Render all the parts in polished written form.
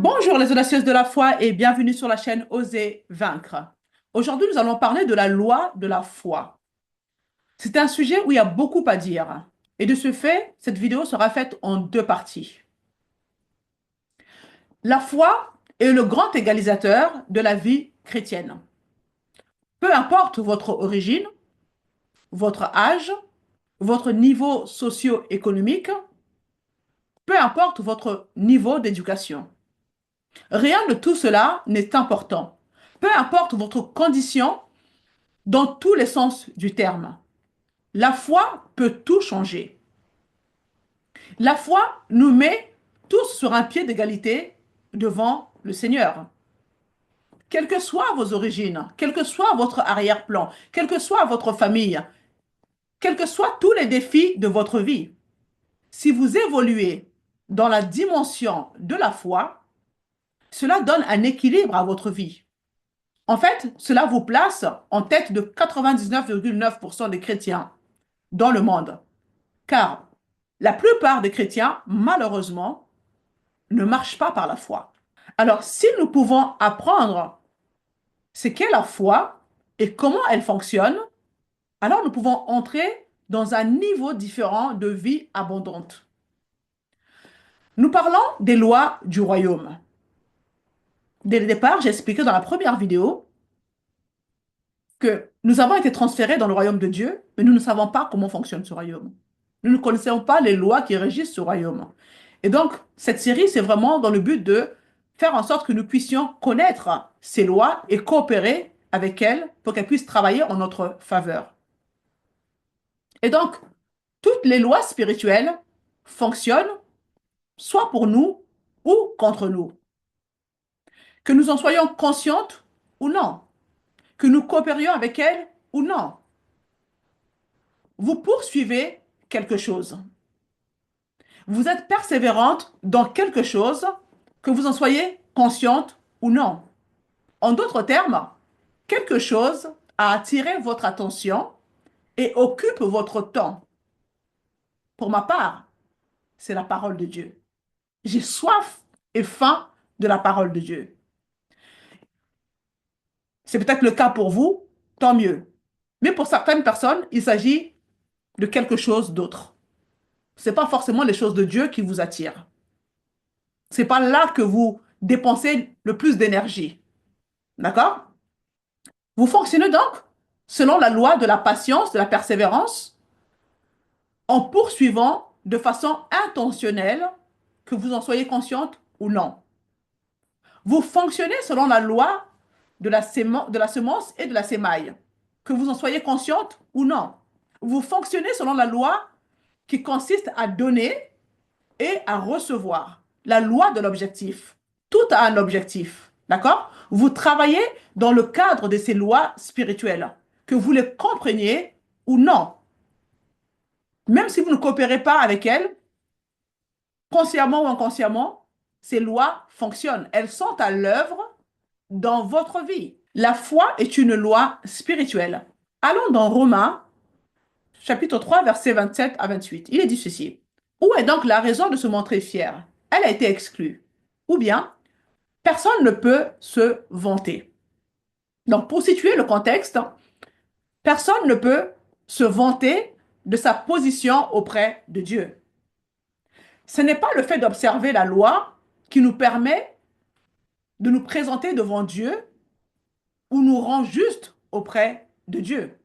Bonjour les audacieuses de la foi et bienvenue sur la chaîne Oser vaincre. Aujourd'hui, nous allons parler de la loi de la foi. C'est un sujet où il y a beaucoup à dire. Et de ce fait, cette vidéo sera faite en deux parties. La foi est le grand égalisateur de la vie chrétienne. Peu importe votre origine, votre âge, votre niveau socio-économique, peu importe votre niveau d'éducation. Rien de tout cela n'est important. Peu importe votre condition dans tous les sens du terme. La foi peut tout changer. La foi nous met tous sur un pied d'égalité devant le Seigneur. Quelles que soient vos origines, quel que soit votre arrière-plan, quelle que soit votre famille, quels que soient tous les défis de votre vie, si vous évoluez dans la dimension de la foi, cela donne un équilibre à votre vie. En fait, cela vous place en tête de 99,9% des chrétiens dans le monde. Car la plupart des chrétiens, malheureusement, ne marchent pas par la foi. Alors, si nous pouvons apprendre ce qu'est la foi et comment elle fonctionne, alors nous pouvons entrer dans un niveau différent de vie abondante. Nous parlons des lois du royaume. Dès le départ, j'ai expliqué dans la première vidéo que nous avons été transférés dans le royaume de Dieu, mais nous ne savons pas comment fonctionne ce royaume. Nous ne connaissons pas les lois qui régissent ce royaume. Et donc, cette série, c'est vraiment dans le but de faire en sorte que nous puissions connaître ces lois et coopérer avec elles pour qu'elles puissent travailler en notre faveur. Et donc, toutes les lois spirituelles fonctionnent soit pour nous ou contre nous. Que nous en soyons conscientes ou non, que nous coopérions avec elles ou non. Vous poursuivez quelque chose. Vous êtes persévérante dans quelque chose, que vous en soyez consciente ou non. En d'autres termes, quelque chose a attiré votre attention et occupe votre temps. Pour ma part, c'est la parole de Dieu. J'ai soif et faim de la parole de Dieu. C'est peut-être le cas pour vous, tant mieux. Mais pour certaines personnes, il s'agit de quelque chose d'autre. Ce n'est pas forcément les choses de Dieu qui vous attirent. Ce n'est pas là que vous dépensez le plus d'énergie. D'accord? Vous fonctionnez donc selon la loi de la patience, de la persévérance, en poursuivant de façon intentionnelle, que vous en soyez consciente ou non. Vous fonctionnez selon la loi de la semence et de la sémaille, que vous en soyez consciente ou non. Vous fonctionnez selon la loi qui consiste à donner et à recevoir. La loi de l'objectif. Tout a un objectif. D'accord? Vous travaillez dans le cadre de ces lois spirituelles, que vous les compreniez ou non. Même si vous ne coopérez pas avec elles, consciemment ou inconsciemment, ces lois fonctionnent. Elles sont à l'œuvre dans votre vie. La foi est une loi spirituelle. Allons dans Romains, chapitre 3, versets 27 à 28. Il est dit ceci. Où est donc la raison de se montrer fier? Elle a été exclue. Ou bien, personne ne peut se vanter. Donc, pour situer le contexte, personne ne peut se vanter de sa position auprès de Dieu. Ce n'est pas le fait d'observer la loi qui nous permet de nous présenter devant Dieu ou nous rend juste auprès de Dieu.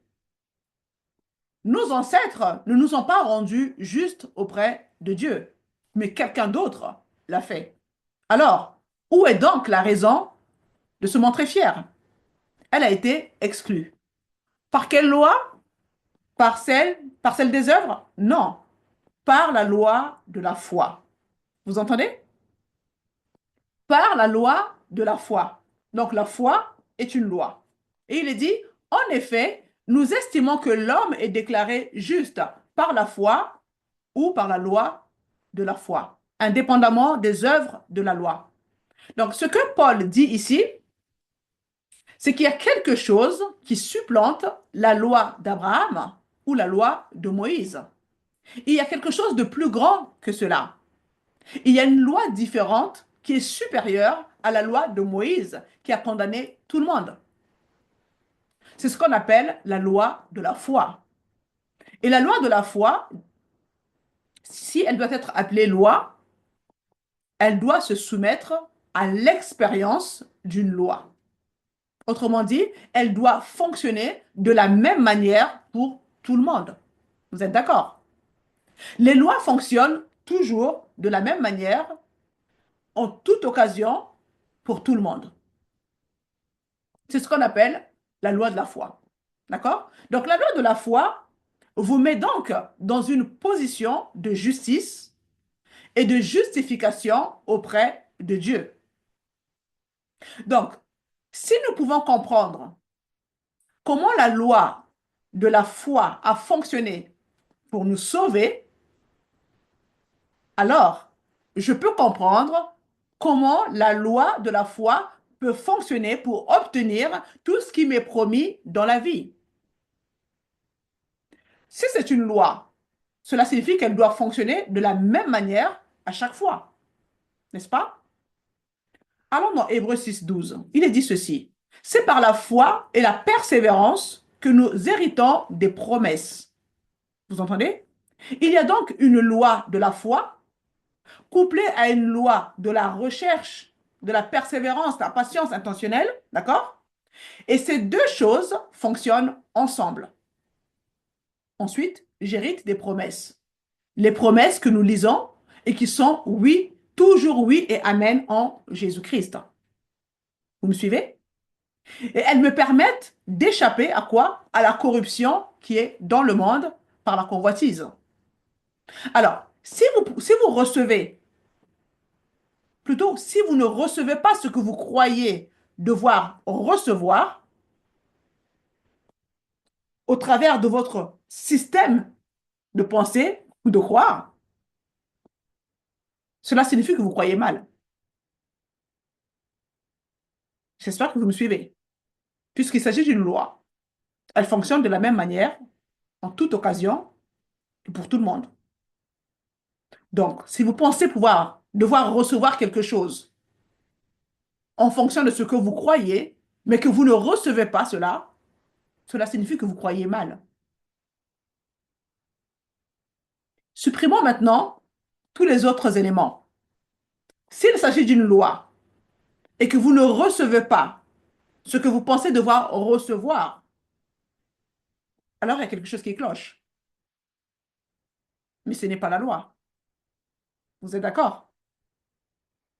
Nos ancêtres ne nous ont pas rendus justes auprès de Dieu, mais quelqu'un d'autre l'a fait. Alors, où est donc la raison de se montrer fier? Elle a été exclue. Par quelle loi? Par celle des œuvres? Non. Par la loi de la foi. Vous entendez? Par la loi de la foi. Donc la foi est une loi. Et il est dit, en effet, nous estimons que l'homme est déclaré juste par la foi ou par la loi de la foi, indépendamment des œuvres de la loi. Donc ce que Paul dit ici, c'est qu'il y a quelque chose qui supplante la loi d'Abraham ou la loi de Moïse. Il y a quelque chose de plus grand que cela. Il y a une loi différente qui est supérieure à la loi de Moïse qui a condamné tout le monde. C'est ce qu'on appelle la loi de la foi. Et la loi de la foi, si elle doit être appelée loi, elle doit se soumettre à l'expérience d'une loi. Autrement dit, elle doit fonctionner de la même manière pour tout le monde. Vous êtes d'accord? Les lois fonctionnent toujours de la même manière, en toute occasion, pour tout le monde. C'est ce qu'on appelle la loi de la foi. D'accord? Donc la loi de la foi vous met donc dans une position de justice et de justification auprès de Dieu. Donc, si nous pouvons comprendre comment la loi de la foi a fonctionné pour nous sauver, alors je peux comprendre comment la loi de la foi peut fonctionner pour obtenir tout ce qui m'est promis dans la vie. Si c'est une loi, cela signifie qu'elle doit fonctionner de la même manière à chaque fois, n'est-ce pas? Allons dans Hébreux 6:12. Il est dit ceci. C'est par la foi et la persévérance que nous héritons des promesses. Vous entendez? Il y a donc une loi de la foi couplée à une loi de la recherche, de la persévérance, de la patience intentionnelle, d'accord? Et ces deux choses fonctionnent ensemble. Ensuite, j'hérite des promesses. Les promesses que nous lisons et qui sont oui, toujours oui et amen en Jésus-Christ. Vous me suivez? Et elles me permettent d'échapper à quoi? À la corruption qui est dans le monde par la convoitise. Alors, si vous recevez, plutôt, si vous ne recevez pas ce que vous croyez devoir recevoir au travers de votre système de pensée ou de croire, cela signifie que vous croyez mal. J'espère que vous me suivez. Puisqu'il s'agit d'une loi, elle fonctionne de la même manière en toute occasion et pour tout le monde. Donc, si vous pensez devoir recevoir quelque chose en fonction de ce que vous croyez, mais que vous ne recevez pas cela, cela signifie que vous croyez mal. Supprimons maintenant tous les autres éléments. S'il s'agit d'une loi et que vous ne recevez pas ce que vous pensez devoir recevoir, alors il y a quelque chose qui cloche. Mais ce n'est pas la loi. Vous êtes d'accord?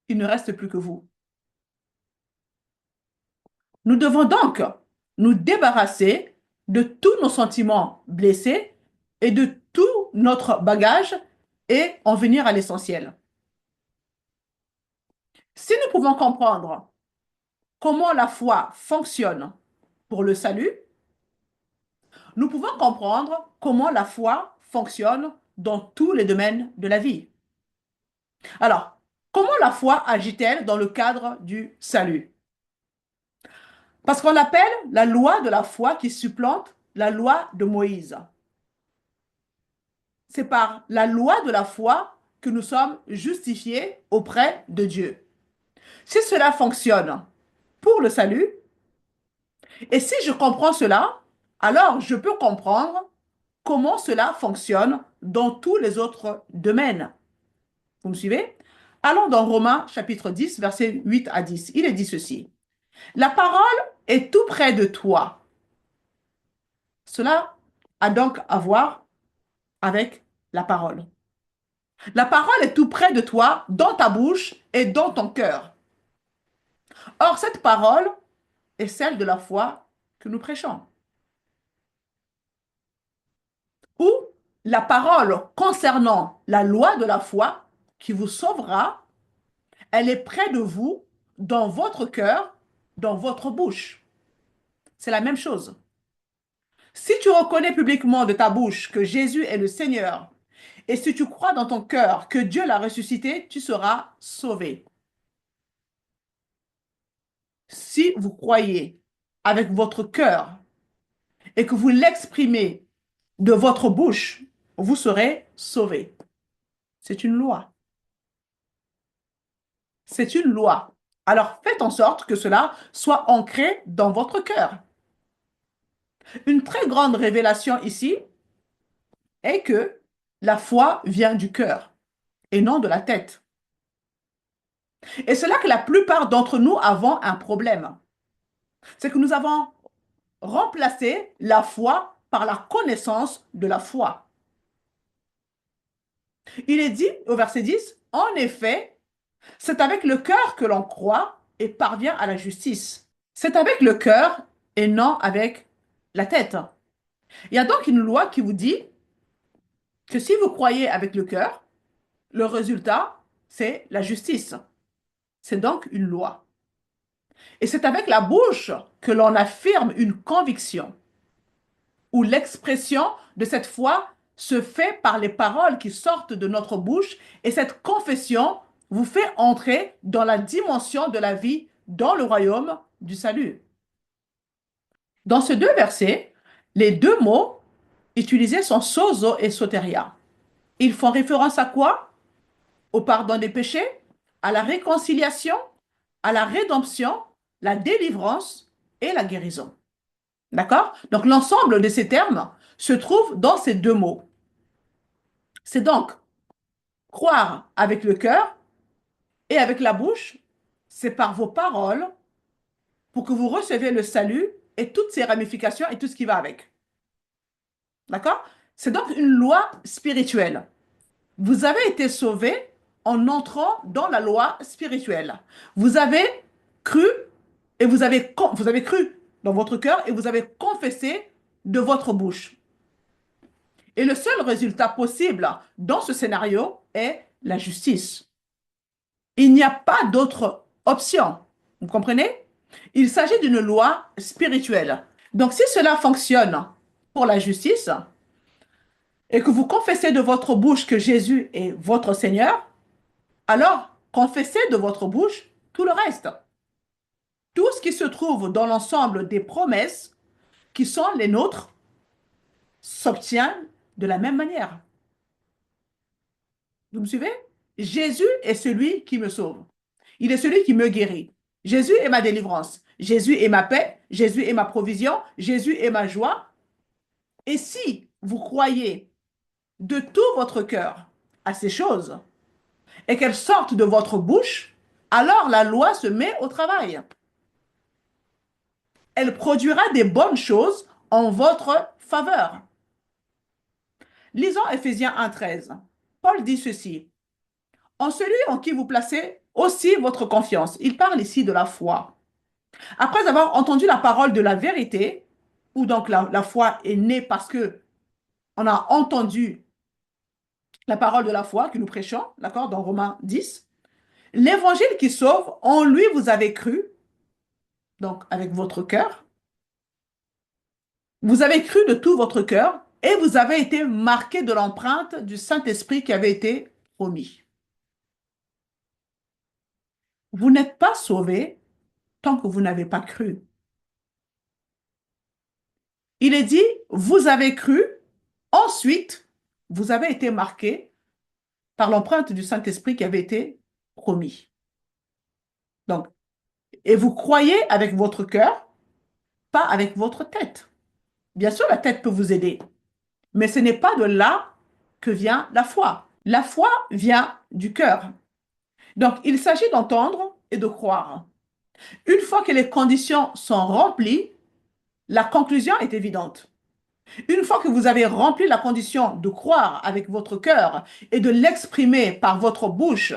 Il ne reste plus que vous. Nous devons donc nous débarrasser de tous nos sentiments blessés et de tout notre bagage et en venir à l'essentiel. Si nous pouvons comprendre comment la foi fonctionne pour le salut, nous pouvons comprendre comment la foi fonctionne dans tous les domaines de la vie. Alors, comment la foi agit-elle dans le cadre du salut? Parce qu'on l'appelle la loi de la foi qui supplante la loi de Moïse. C'est par la loi de la foi que nous sommes justifiés auprès de Dieu. Si cela fonctionne pour le salut, et si je comprends cela, alors je peux comprendre comment cela fonctionne dans tous les autres domaines. Vous me suivez? Allons dans Romains chapitre 10, versets 8 à 10. Il est dit ceci. La parole est tout près de toi. Cela a donc à voir avec la parole. La parole est tout près de toi, dans ta bouche et dans ton cœur. Or, cette parole est celle de la foi que nous prêchons. Ou la parole concernant la loi de la foi qui vous sauvera, elle est près de vous, dans votre cœur, dans votre bouche. C'est la même chose. Si tu reconnais publiquement de ta bouche que Jésus est le Seigneur, et si tu crois dans ton cœur que Dieu l'a ressuscité, tu seras sauvé. Si vous croyez avec votre cœur et que vous l'exprimez de votre bouche, vous serez sauvé. C'est une loi. c'est une loi. Alors faites en sorte que cela soit ancré dans votre cœur. Une très grande révélation ici est que la foi vient du cœur et non de la tête. Et c'est là que la plupart d'entre nous avons un problème. C'est que nous avons remplacé la foi par la connaissance de la foi. Il est dit au verset 10, en effet, c'est avec le cœur que l'on croit et parvient à la justice. C'est avec le cœur et non avec la tête. Il y a donc une loi qui vous dit que si vous croyez avec le cœur, le résultat, c'est la justice. C'est donc une loi. Et c'est avec la bouche que l'on affirme une conviction, où l'expression de cette foi se fait par les paroles qui sortent de notre bouche, et cette confession vous fait entrer dans la dimension de la vie, dans le royaume du salut. Dans ces deux versets, les deux mots utilisés sont sozo et soteria. Ils font référence à quoi? Au pardon des péchés, à la réconciliation, à la rédemption, la délivrance et la guérison. D'accord? Donc l'ensemble de ces termes se trouve dans ces deux mots. C'est donc croire avec le cœur et avec la bouche, c'est par vos paroles pour que vous receviez le salut et toutes ses ramifications et tout ce qui va avec. D'accord? C'est donc une loi spirituelle. Vous avez été sauvé en entrant dans la loi spirituelle. Vous avez cru et vous avez cru dans votre cœur et vous avez confessé de votre bouche. Et le seul résultat possible dans ce scénario est la justice. Il n'y a pas d'autre option. Vous comprenez? Il s'agit d'une loi spirituelle. Donc si cela fonctionne pour la justice et que vous confessez de votre bouche que Jésus est votre Seigneur, alors confessez de votre bouche tout le reste. Tout ce qui se trouve dans l'ensemble des promesses qui sont les nôtres s'obtient de la même manière. Vous me suivez? Jésus est celui qui me sauve. Il est celui qui me guérit. Jésus est ma délivrance. Jésus est ma paix. Jésus est ma provision. Jésus est ma joie. Et si vous croyez de tout votre cœur à ces choses et qu'elles sortent de votre bouche, alors la loi se met au travail. Elle produira des bonnes choses en votre faveur. Lisons Éphésiens 1,13. Paul dit ceci. En celui en qui vous placez aussi votre confiance. Il parle ici de la foi. Après avoir entendu la parole de la vérité, où donc la foi est née parce que on a entendu la parole de la foi que nous prêchons, d'accord, dans Romains 10, l'évangile qui sauve, en lui vous avez cru, donc avec votre cœur, vous avez cru de tout votre cœur et vous avez été marqué de l'empreinte du Saint-Esprit qui avait été promis. Vous n'êtes pas sauvé tant que vous n'avez pas cru. Il est dit, vous avez cru, ensuite, vous avez été marqué par l'empreinte du Saint-Esprit qui avait été promis. Donc, et vous croyez avec votre cœur, pas avec votre tête. Bien sûr, la tête peut vous aider, mais ce n'est pas de là que vient la foi. La foi vient du cœur. Donc, il s'agit d'entendre et de croire. Une fois que les conditions sont remplies, la conclusion est évidente. Une fois que vous avez rempli la condition de croire avec votre cœur et de l'exprimer par votre bouche,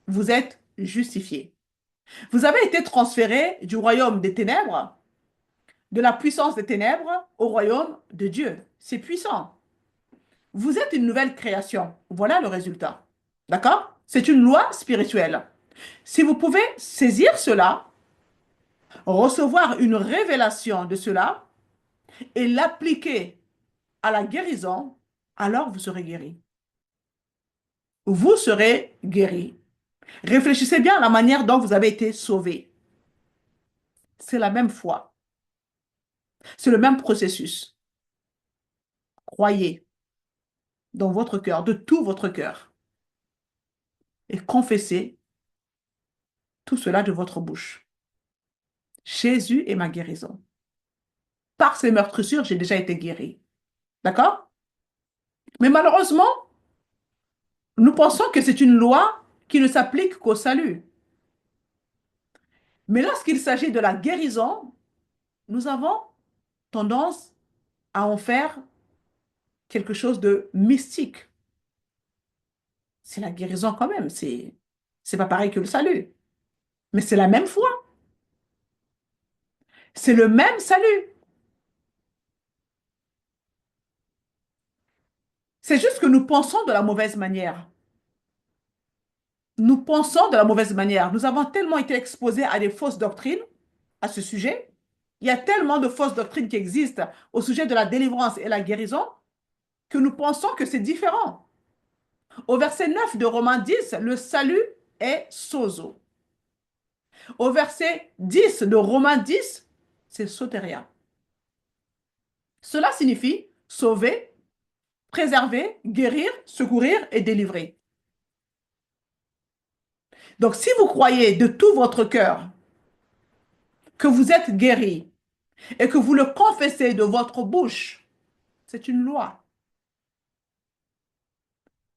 vous êtes justifié. Vous avez été transféré du royaume des ténèbres, de la puissance des ténèbres, au royaume de Dieu. C'est puissant. Vous êtes une nouvelle création. Voilà le résultat. D'accord? C'est une loi spirituelle. Si vous pouvez saisir cela, recevoir une révélation de cela et l'appliquer à la guérison, alors vous serez guéri. Vous serez guéri. Réfléchissez bien à la manière dont vous avez été sauvé. C'est la même foi. C'est le même processus. Croyez dans votre cœur, de tout votre cœur, et confessez tout cela de votre bouche. Jésus est ma guérison. Par ses meurtrissures, j'ai déjà été guéri. D'accord? Mais malheureusement, nous pensons que c'est une loi qui ne s'applique qu'au salut. Mais lorsqu'il s'agit de la guérison, nous avons tendance à en faire quelque chose de mystique. C'est la guérison quand même, c'est pas pareil que le salut. Mais c'est la même foi, c'est le même salut. C'est juste que nous pensons de la mauvaise manière. Nous pensons de la mauvaise manière. Nous avons tellement été exposés à des fausses doctrines à ce sujet. Il y a tellement de fausses doctrines qui existent au sujet de la délivrance et la guérison que nous pensons que c'est différent. Au verset 9 de Romains 10, le salut est sozo. Au verset 10 de Romains 10, c'est soteria. Cela signifie sauver, préserver, guérir, secourir et délivrer. Donc, si vous croyez de tout votre cœur que vous êtes guéri et que vous le confessez de votre bouche, c'est une loi.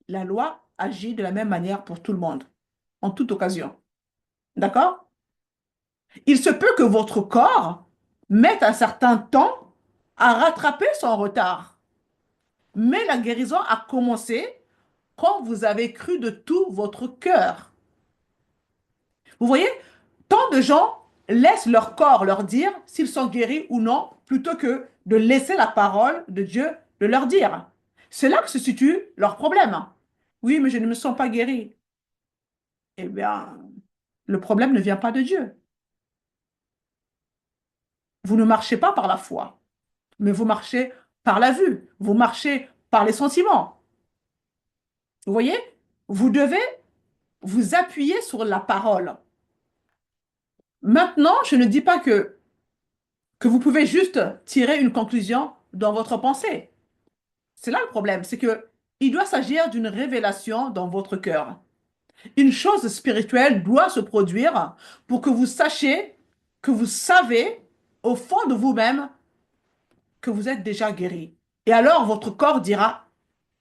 La loi agit de la même manière pour tout le monde, en toute occasion. D'accord? Il se peut que votre corps mette un certain temps à rattraper son retard. Mais la guérison a commencé quand vous avez cru de tout votre cœur. Vous voyez, tant de gens laissent leur corps leur dire s'ils sont guéris ou non, plutôt que de laisser la parole de Dieu de leur dire. C'est là que se situe leur problème. Oui, mais je ne me sens pas guéri. Eh bien, le problème ne vient pas de Dieu. Vous ne marchez pas par la foi, mais vous marchez par la vue, vous marchez par les sentiments. Vous voyez, vous devez vous appuyer sur la parole. Maintenant, je ne dis pas que vous pouvez juste tirer une conclusion dans votre pensée. C'est là le problème, c'est que il doit s'agir d'une révélation dans votre cœur. Une chose spirituelle doit se produire pour que vous sachiez, que vous savez au fond de vous-même que vous êtes déjà guéri. Et alors votre corps dira,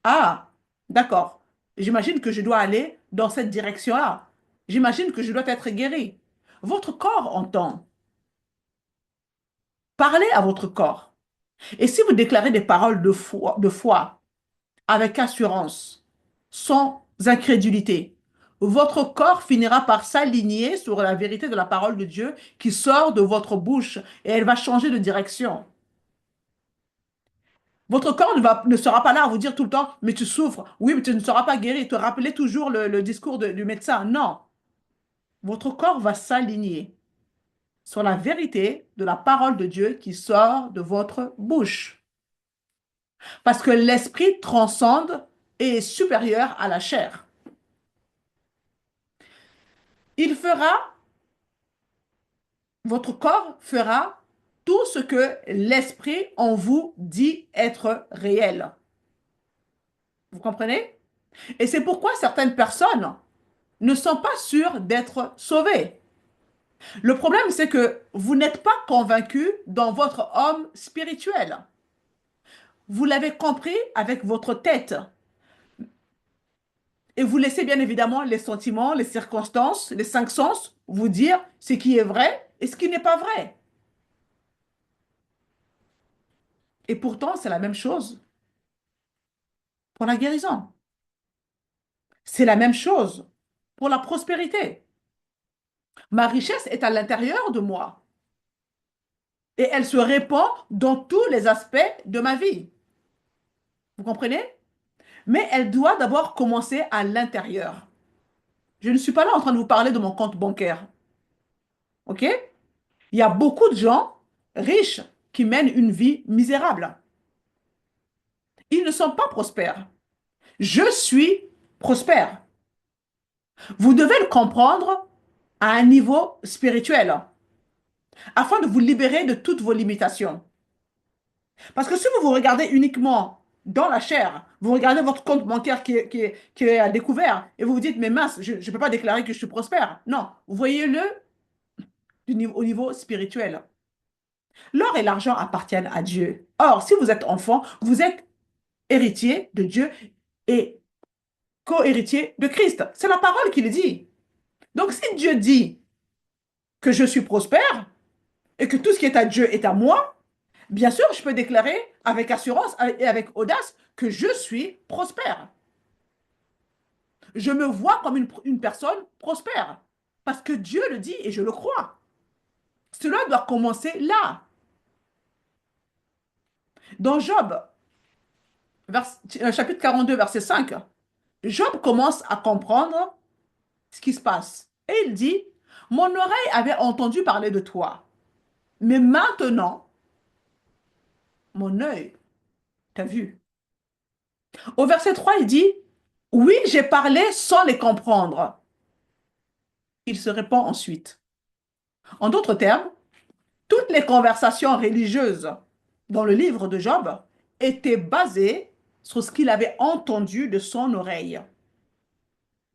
ah, d'accord, j'imagine que je dois aller dans cette direction-là. J'imagine que je dois être guéri. Votre corps entend. Parlez à votre corps. Et si vous déclarez des paroles de foi avec assurance, sans incrédulité, votre corps finira par s'aligner sur la vérité de la parole de Dieu qui sort de votre bouche et elle va changer de direction. Votre corps ne sera pas là à vous dire tout le temps, mais tu souffres, oui, mais tu ne seras pas guéri, te rappeler toujours le discours du médecin. Non, votre corps va s'aligner sur la vérité de la parole de Dieu qui sort de votre bouche. Parce que l'esprit transcende et est supérieur à la chair. Il fera, votre corps fera tout ce que l'esprit en vous dit être réel. Vous comprenez? Et c'est pourquoi certaines personnes ne sont pas sûres d'être sauvées. Le problème, c'est que vous n'êtes pas convaincu dans votre homme spirituel. Vous l'avez compris avec votre tête. Et vous laissez bien évidemment les sentiments, les circonstances, les cinq sens vous dire ce qui est vrai et ce qui n'est pas vrai. Et pourtant, c'est la même chose pour la guérison. C'est la même chose pour la prospérité. Ma richesse est à l'intérieur de moi et elle se répand dans tous les aspects de ma vie. Vous comprenez? Mais elle doit d'abord commencer à l'intérieur. Je ne suis pas là en train de vous parler de mon compte bancaire. OK? Il y a beaucoup de gens riches qui mènent une vie misérable. Ils ne sont pas prospères. Je suis prospère. Vous devez le comprendre à un niveau spirituel afin de vous libérer de toutes vos limitations. Parce que si vous vous regardez uniquement dans la chair. Vous regardez votre compte bancaire qui est à découvert et vous vous dites, mais mince, je ne peux pas déclarer que je suis prospère. Non, voyez-le au niveau spirituel. L'or et l'argent appartiennent à Dieu. Or, si vous êtes enfant, vous êtes héritier de Dieu et co-héritier de Christ. C'est la parole qui le dit. Donc, si Dieu dit que je suis prospère et que tout ce qui est à Dieu est à moi, bien sûr, je peux déclarer avec assurance et avec audace que je suis prospère. Je me vois comme une personne prospère parce que Dieu le dit et je le crois. Cela doit commencer là. Dans Job, chapitre 42, verset 5, Job commence à comprendre ce qui se passe. Et il dit, mon oreille avait entendu parler de toi, mais maintenant, mon œil t'a vu. Au verset 3, il dit, oui, j'ai parlé sans les comprendre. Il se répand ensuite. En d'autres termes, toutes les conversations religieuses dans le livre de Job étaient basées sur ce qu'il avait entendu de son oreille.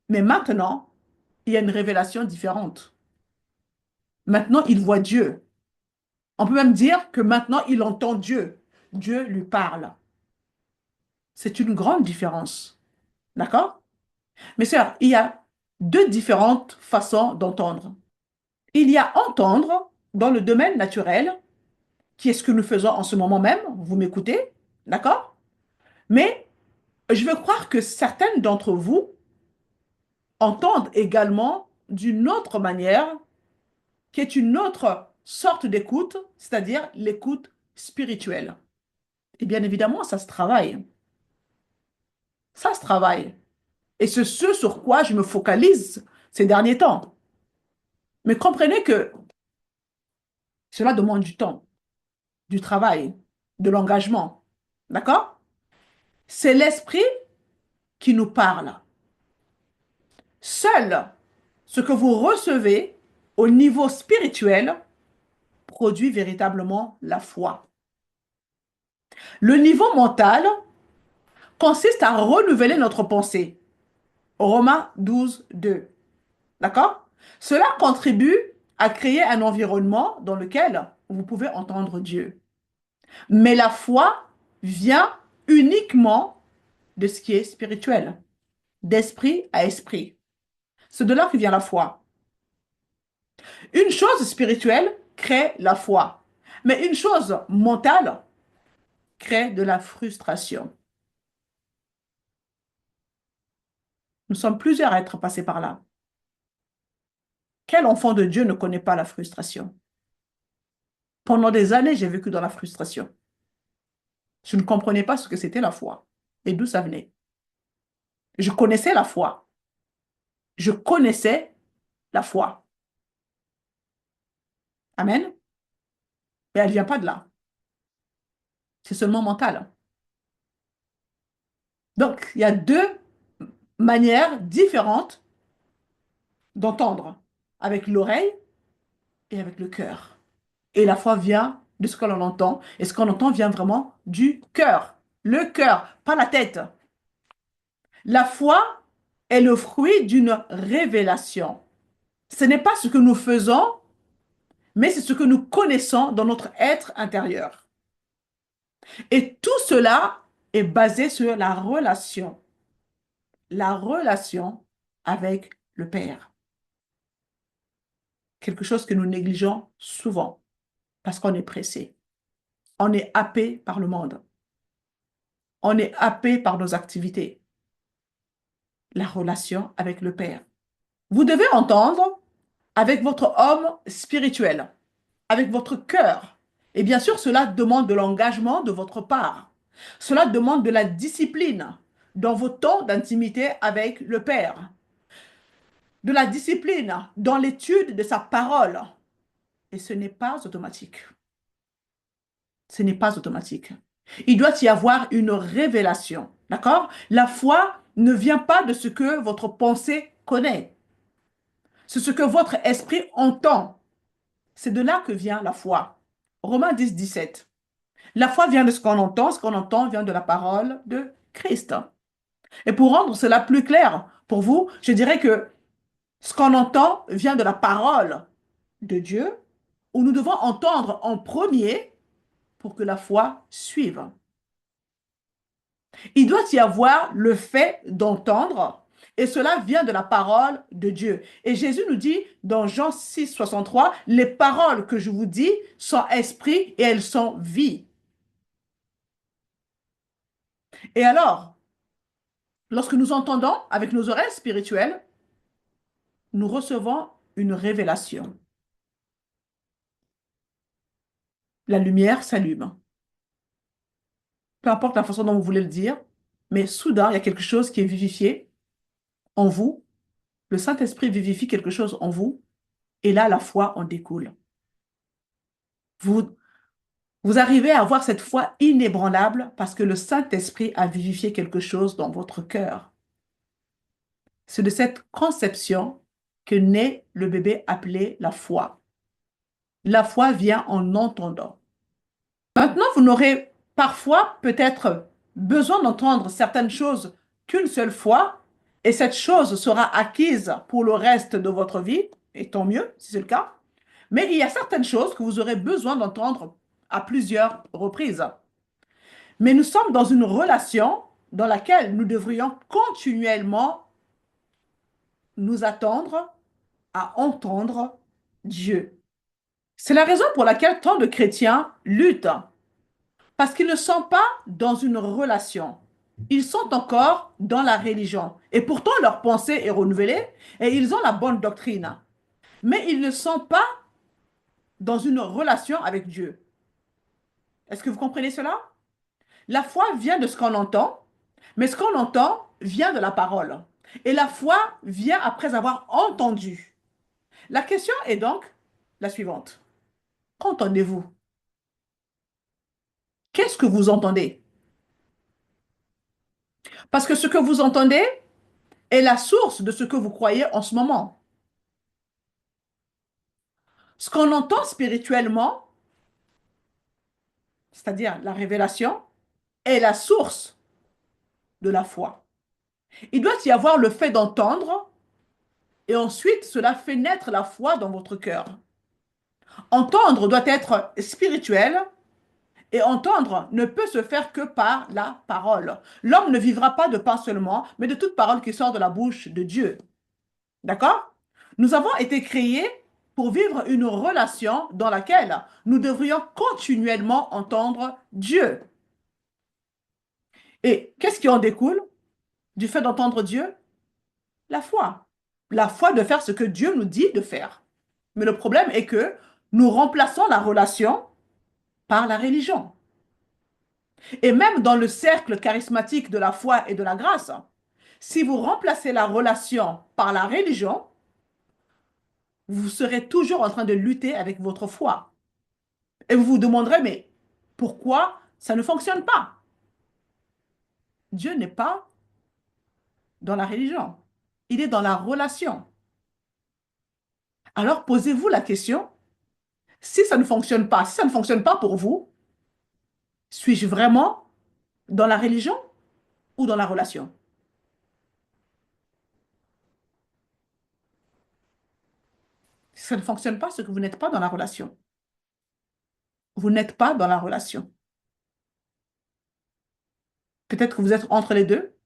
Mais maintenant, il y a une révélation différente. Maintenant, il voit Dieu. On peut même dire que maintenant, il entend Dieu. Dieu lui parle. C'est une grande différence. D'accord? Mes sœurs, il y a deux différentes façons d'entendre. Il y a entendre dans le domaine naturel, qui est ce que nous faisons en ce moment même. Vous m'écoutez? D'accord? Mais je veux croire que certaines d'entre vous entendent également d'une autre manière, qui est une autre sorte d'écoute, c'est-à-dire l'écoute spirituelle. Et bien évidemment, ça se travaille. Ça se travaille. Et c'est ce sur quoi je me focalise ces derniers temps. Mais comprenez que cela demande du temps, du travail, de l'engagement. D'accord? C'est l'esprit qui nous parle. Seul ce que vous recevez au niveau spirituel produit véritablement la foi. Le niveau mental consiste à renouveler notre pensée. Romains 12, 2. D'accord? Cela contribue à créer un environnement dans lequel vous pouvez entendre Dieu. Mais la foi vient uniquement de ce qui est spirituel, d'esprit à esprit. C'est de là que vient la foi. Une chose spirituelle crée la foi, mais une chose mentale crée de la frustration. Nous sommes plusieurs à être passés par là. Quel enfant de Dieu ne connaît pas la frustration? Pendant des années, j'ai vécu dans la frustration. Je ne comprenais pas ce que c'était la foi et d'où ça venait. Je connaissais la foi. Je connaissais la foi. Amen. Mais elle ne vient pas de là. C'est seulement mental. Donc, il y a deux manières différentes d'entendre, avec l'oreille et avec le cœur. Et la foi vient de ce que l'on entend, et ce qu'on entend vient vraiment du cœur. Le cœur, pas la tête. La foi est le fruit d'une révélation. Ce n'est pas ce que nous faisons, mais c'est ce que nous connaissons dans notre être intérieur. Et tout cela est basé sur la relation avec le Père. Quelque chose que nous négligeons souvent parce qu'on est pressé. On est happé par le monde. On est happé par nos activités. La relation avec le Père. Vous devez entendre avec votre homme spirituel, avec votre cœur. Et bien sûr, cela demande de l'engagement de votre part. Cela demande de la discipline dans vos temps d'intimité avec le Père. De la discipline dans l'étude de sa parole. Et ce n'est pas automatique. Ce n'est pas automatique. Il doit y avoir une révélation. D'accord? La foi ne vient pas de ce que votre pensée connaît. C'est ce que votre esprit entend. C'est de là que vient la foi. Romains 10, 17. La foi vient de ce qu'on entend vient de la parole de Christ. Et pour rendre cela plus clair pour vous, je dirais que ce qu'on entend vient de la parole de Dieu, où nous devons entendre en premier pour que la foi suive. Il doit y avoir le fait d'entendre, et cela vient de la parole de Dieu. Et Jésus nous dit dans Jean 6, 63, les paroles que je vous dis sont esprit et elles sont vie. Et alors, lorsque nous entendons avec nos oreilles spirituelles, nous recevons une révélation. La lumière s'allume. Peu importe la façon dont vous voulez le dire, mais soudain, il y a quelque chose qui est vivifié en vous. Le Saint-Esprit vivifie quelque chose en vous, et là, la foi en découle. Vous, vous arrivez à avoir cette foi inébranlable parce que le Saint-Esprit a vivifié quelque chose dans votre cœur. C'est de cette conception que naît le bébé appelé la foi. La foi vient en entendant. Maintenant, vous n'aurez parfois peut-être besoin d'entendre certaines choses qu'une seule fois, et cette chose sera acquise pour le reste de votre vie, et tant mieux si c'est le cas. Mais il y a certaines choses que vous aurez besoin d'entendre à plusieurs reprises. Mais nous sommes dans une relation dans laquelle nous devrions continuellement nous attendre à entendre Dieu. C'est la raison pour laquelle tant de chrétiens luttent, parce qu'ils ne sont pas dans une relation. Ils sont encore dans la religion. Et pourtant, leur pensée est renouvelée et ils ont la bonne doctrine. Mais ils ne sont pas dans une relation avec Dieu. Est-ce que vous comprenez cela? La foi vient de ce qu'on entend, mais ce qu'on entend vient de la parole. Et la foi vient après avoir entendu. La question est donc la suivante. Qu'entendez-vous? Qu'est-ce que vous entendez? Parce que ce que vous entendez est la source de ce que vous croyez en ce moment. Ce qu'on entend spirituellement, c'est-à-dire la révélation, est la source de la foi. Il doit y avoir le fait d'entendre et ensuite cela fait naître la foi dans votre cœur. Entendre doit être spirituel et entendre ne peut se faire que par la parole. L'homme ne vivra pas de pain seulement, mais de toute parole qui sort de la bouche de Dieu. D'accord? Nous avons été créés pour vivre une relation dans laquelle nous devrions continuellement entendre Dieu. Et qu'est-ce qui en découle du fait d'entendre Dieu? La foi. La foi de faire ce que Dieu nous dit de faire. Mais le problème est que nous remplaçons la relation par la religion. Et même dans le cercle charismatique de la foi et de la grâce, si vous remplacez la relation par la religion, vous serez toujours en train de lutter avec votre foi. Et vous vous demanderez, mais pourquoi ça ne fonctionne pas? Dieu n'est pas dans la religion. Il est dans la relation. Alors posez-vous la question, si ça ne fonctionne pas, si ça ne fonctionne pas pour vous, suis-je vraiment dans la religion ou dans la relation? Si ça ne fonctionne pas, c'est que vous n'êtes pas dans la relation. Vous n'êtes pas dans la relation. Peut-être que vous êtes entre les deux,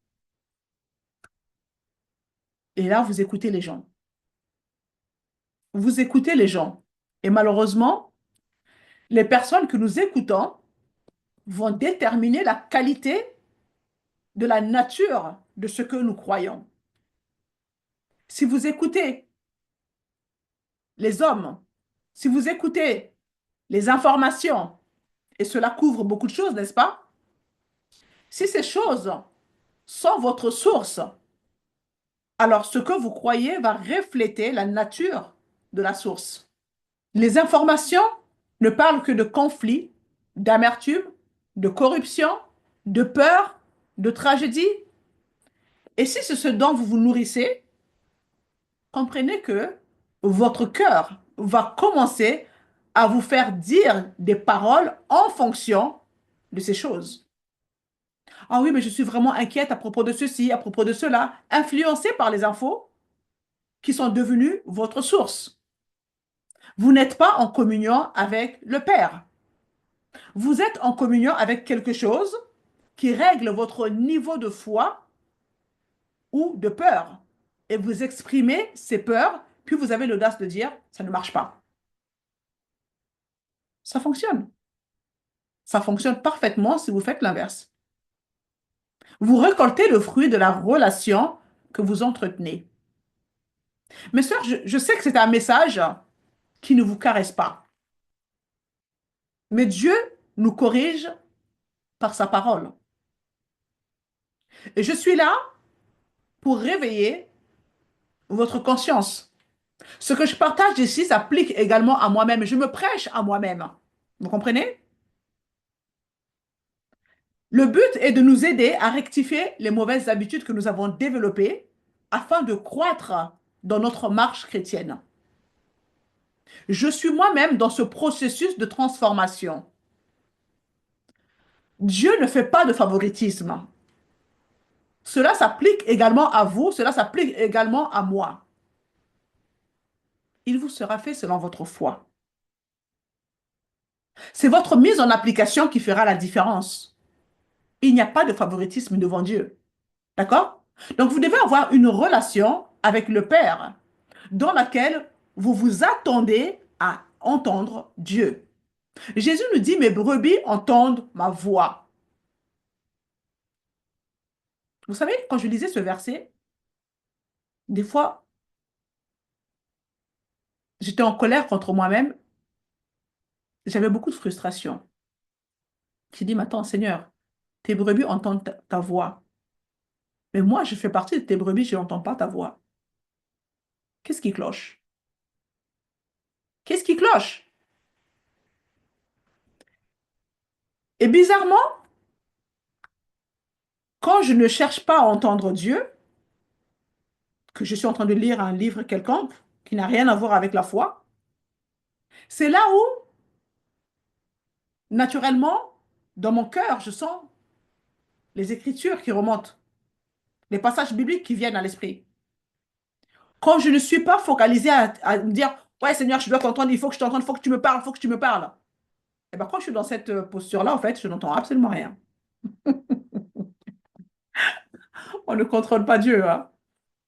et là, vous écoutez les gens. Vous écoutez les gens. Et malheureusement, les personnes que nous écoutons vont déterminer la qualité de la nature de ce que nous croyons. Si vous écoutez les hommes, si vous écoutez les informations, et cela couvre beaucoup de choses, n'est-ce pas? Si ces choses sont votre source, alors ce que vous croyez va refléter la nature de la source. Les informations ne parlent que de conflits, d'amertume, de corruption, de peur, de tragédie. Et si c'est ce dont vous vous nourrissez, comprenez que votre cœur va commencer à vous faire dire des paroles en fonction de ces choses. Ah oui, mais je suis vraiment inquiète à propos de ceci, à propos de cela, influencée par les infos qui sont devenues votre source. Vous n'êtes pas en communion avec le Père. Vous êtes en communion avec quelque chose qui règle votre niveau de foi ou de peur. Et vous exprimez ces peurs, puis vous avez l'audace de dire, ça ne marche pas. Ça fonctionne. Ça fonctionne parfaitement si vous faites l'inverse. Vous récoltez le fruit de la relation que vous entretenez. Mes sœurs, je sais que c'est un message qui ne vous caresse pas, mais Dieu nous corrige par sa parole. Et je suis là pour réveiller votre conscience. Ce que je partage ici s'applique également à moi-même. Je me prêche à moi-même. Vous comprenez? Le but est de nous aider à rectifier les mauvaises habitudes que nous avons développées afin de croître dans notre marche chrétienne. Je suis moi-même dans ce processus de transformation. Dieu ne fait pas de favoritisme. Cela s'applique également à vous, cela s'applique également à moi. Il vous sera fait selon votre foi. C'est votre mise en application qui fera la différence. Il n'y a pas de favoritisme devant Dieu. D'accord? Donc vous devez avoir une relation avec le Père dans laquelle vous vous attendez à entendre Dieu. Jésus nous dit, mes brebis entendent ma voix. Vous savez, quand je lisais ce verset, des fois, j'étais en colère contre moi-même. J'avais beaucoup de frustration. J'ai dit, mais attends, Seigneur, tes brebis entendent ta voix. Mais moi, je fais partie de tes brebis, je n'entends pas ta voix. Qu'est-ce qui cloche? Qu'est-ce qui cloche? Et bizarrement, quand je ne cherche pas à entendre Dieu, que je suis en train de lire un livre quelconque qui n'a rien à voir avec la foi, c'est là où, naturellement, dans mon cœur, je sens les écritures qui remontent, les passages bibliques qui viennent à l'esprit. Quand je ne suis pas focalisée à me dire, ouais Seigneur, je dois t'entendre, il faut que je t'entende, il faut que tu me parles, il faut que tu me parles. Et bien quand je suis dans cette posture-là, en fait, je n'entends absolument rien. On ne contrôle pas Dieu, hein.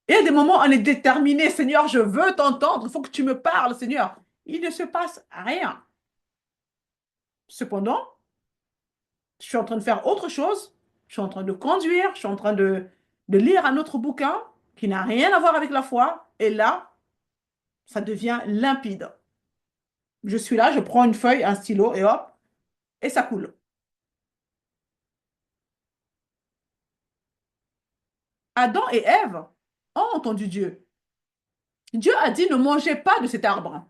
Et à des moments, on est déterminé, Seigneur, je veux t'entendre, il faut que tu me parles, Seigneur. Il ne se passe rien. Cependant, je suis en train de faire autre chose, je suis en train de conduire, je suis en train de lire un autre bouquin qui n'a rien à voir avec la foi, et là, ça devient limpide. Je suis là, je prends une feuille, un stylo, et hop, et ça coule. Adam et Ève ont entendu Dieu. Dieu a dit, ne mangez pas de cet arbre.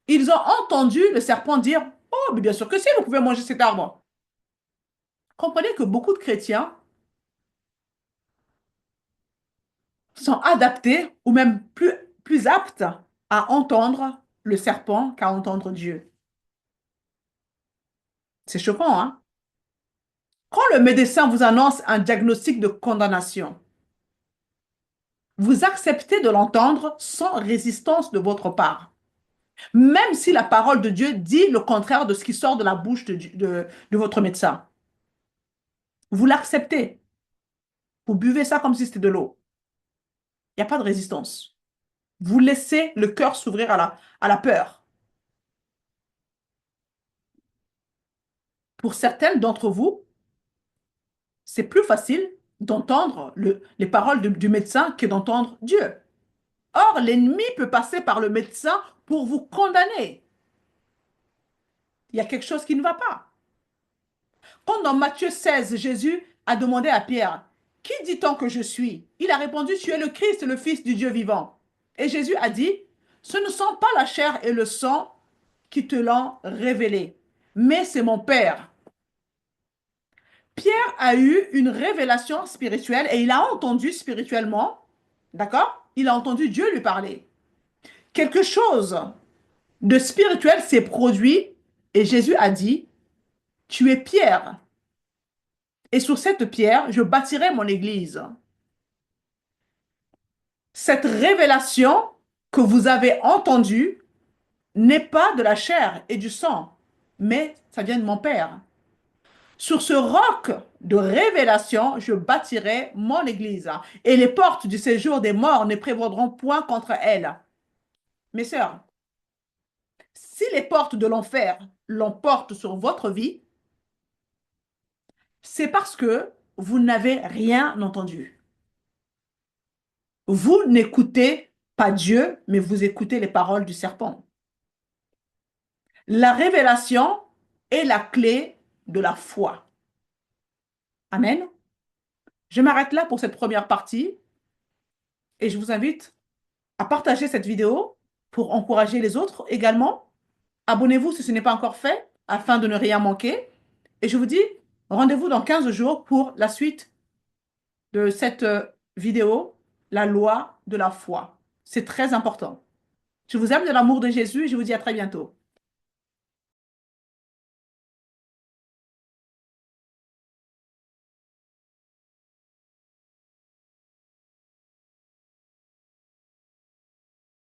Ils ont entendu le serpent dire, oh, mais bien sûr que si, vous pouvez manger cet arbre. Comprenez que beaucoup de chrétiens sont adaptés ou même plus aptes à entendre le serpent qu'à entendre Dieu. C'est choquant, hein? Quand le médecin vous annonce un diagnostic de condamnation, vous acceptez de l'entendre sans résistance de votre part, même si la parole de Dieu dit le contraire de ce qui sort de la bouche de votre médecin. Vous l'acceptez. Vous buvez ça comme si c'était de l'eau. Il n'y a pas de résistance. Vous laissez le cœur s'ouvrir à la peur. Pour certaines d'entre vous, c'est plus facile d'entendre les paroles du médecin que d'entendre Dieu. Or, l'ennemi peut passer par le médecin pour vous condamner. Il y a quelque chose qui ne va pas. Quand dans Matthieu 16, Jésus a demandé à Pierre, qui dit-on que je suis? Il a répondu, tu es le Christ, le Fils du Dieu vivant. Et Jésus a dit, ce ne sont pas la chair et le sang qui te l'ont révélé, mais c'est mon Père. Pierre a eu une révélation spirituelle et il a entendu spirituellement, d'accord? Il a entendu Dieu lui parler. Quelque chose de spirituel s'est produit et Jésus a dit, Tu es pierre, et sur cette pierre, je bâtirai mon église. Cette révélation que vous avez entendue n'est pas de la chair et du sang, mais ça vient de mon Père. Sur ce roc de révélation, je bâtirai mon église, et les portes du séjour des morts ne prévaudront point contre elle. Mes sœurs, si les portes de l'enfer l'emportent sur votre vie, c'est parce que vous n'avez rien entendu. Vous n'écoutez pas Dieu, mais vous écoutez les paroles du serpent. La révélation est la clé de la foi. Amen. Je m'arrête là pour cette première partie et je vous invite à partager cette vidéo pour encourager les autres également. Abonnez-vous si ce n'est pas encore fait afin de ne rien manquer. Et je vous dis rendez-vous dans 15 jours pour la suite de cette vidéo, la loi de la foi. C'est très important. Je vous aime de l'amour de Jésus et je vous dis à très bientôt.